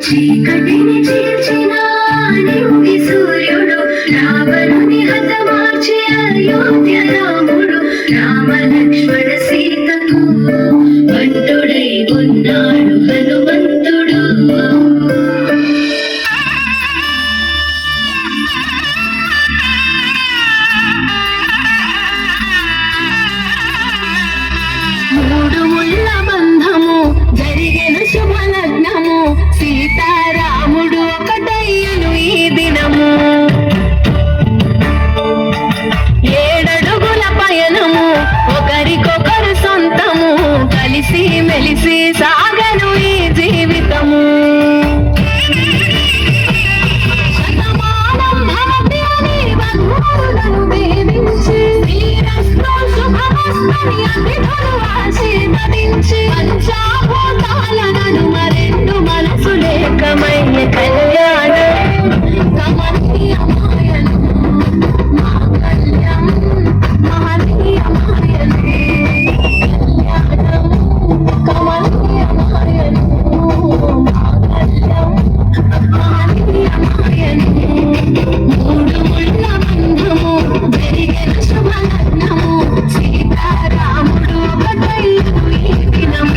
చీకటిని చీల్చిన నింగి సూర్యుడు రావణుని హతమార్చి అయోధ్య రాముడు రామ లక్ష్మణ సీతకు బంటుడై ఉన్నాడు హనుమంతుడు. మూడు ముళ్ళ బంధము జరిగిన శుభలగ్నము సీతారాముడు ఒకటయ్యను ఈ దినము. ఏడడుగుల పయనము ఒకరికొకరు సొంతము కలిసి మెలిసి సాగను ఈ జీవితము. శతమానం భవతి అని బంధువులను దీవించి శ్రీరస్తు శుభమస్తని అతిథులు ఆశీర్వదించి పంచాభూతాలను మరెండు మనసులేకమయ్య కళ్యాణం కమనీయమాయను మాంగళ్యం మహనీయమాయను కళ్యాణం కమనీయమాయను మాంగళ్యం మహనీయమాయను. మూడు ముళ్ళ బంధము జరిగిన శుభలగ్నము సీతారాముడు ఒకటయ్యను ఈ దినము.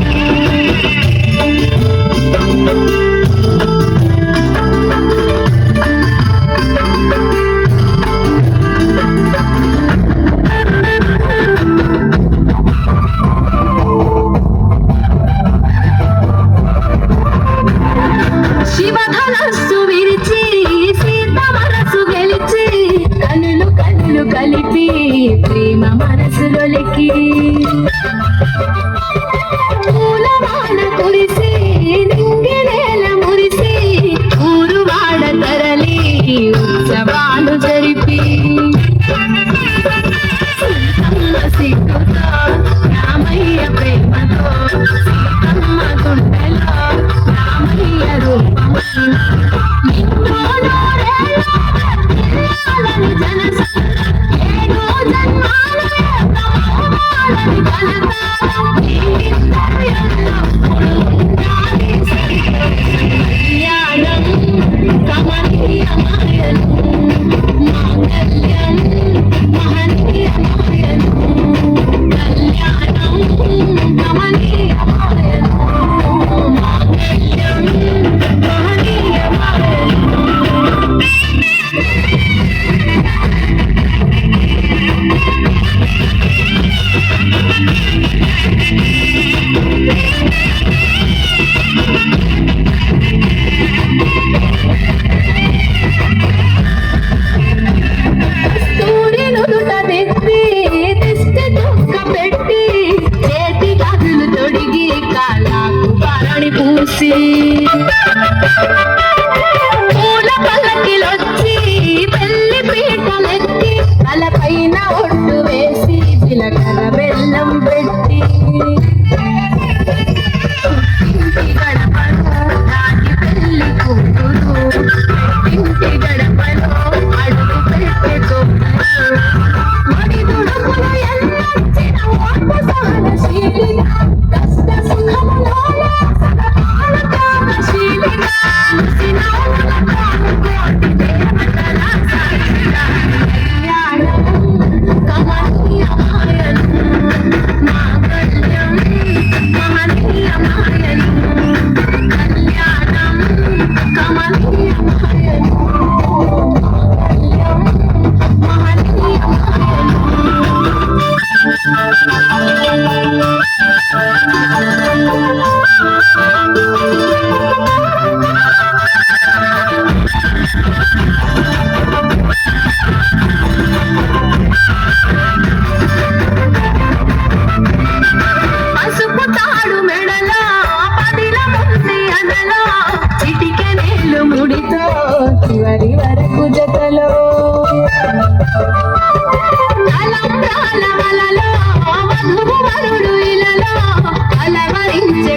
శివధనస్సు విరిచి సీత మనసు గెలిచి కనులు కనులు కలిపి ప్రేమ మనసులొలికి పూలవాన కురిసి నింగి నేల మురిసి ఊరువాడ తరలి ఉత్సవాలు జరిపి సీతమ్మ సిగ్గుతో రామయ్య ప్రేమతో సీతమ్మ గుండెలో రామయ్య రూపము నిన్నో నూరేళ్ళ బ్రతిల్లాలని జనసం ఏడో జన్మాల బ్రహ్మాలని కలకాలం జీవితం ఎల్లప్పుడూ ఉండాలి కళ్యాణం కమనీయమాయను మాంగళ్యం మహనీయమాయను కళ్యాణం కమనీయమాయను మాంగళ్యం మహనీయమాయను. సూర్యునుదుట నెత్తి దిష్టి దుఃఖ పెట్టి చేతి గాజులు తొడిగి కాలాకు భరణి పూసి పూల పల్లకిలొచ్చి పెళ్లి పీటలెత్తి తలపైన ఒట్టు వేసి జీలకర్ర బెల్లం పెట్టి ఇంటి గడపను రాగి పెళ్లి కూతురు ఇంటి గడపను అడుగు పెట్టే గొప్పలు మడి దుడుకులు ఎన్నొచ్చిన ఓర్పు సహనశీలిగా కష్ట సుఖములోన సదాకాల త్యాగశీలిగా ముసినవ్వుల తాను కోటి దేవతల సాక్షిగా కళ్యాణం కమనీయమాయను మాంగళ్యం మహనీయమాయను కళ్యాణం కమనీయమాయను మాంగళ్యం మహనీయమాయను. పసుపు తాడు మెడలో పదిల ముంది అనలో చిటికెనేలు ముడితో చివరి వరకు జతలో తలంబ్రాల వలలో వధువు వరుడు ఇలలో అలవరించే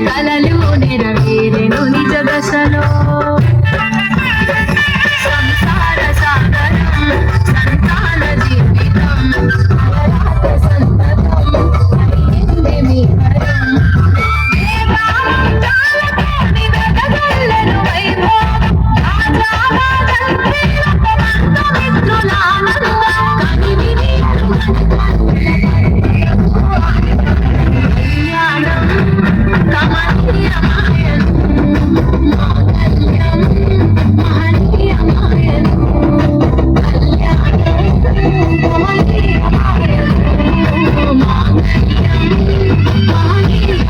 మాంగళ్యం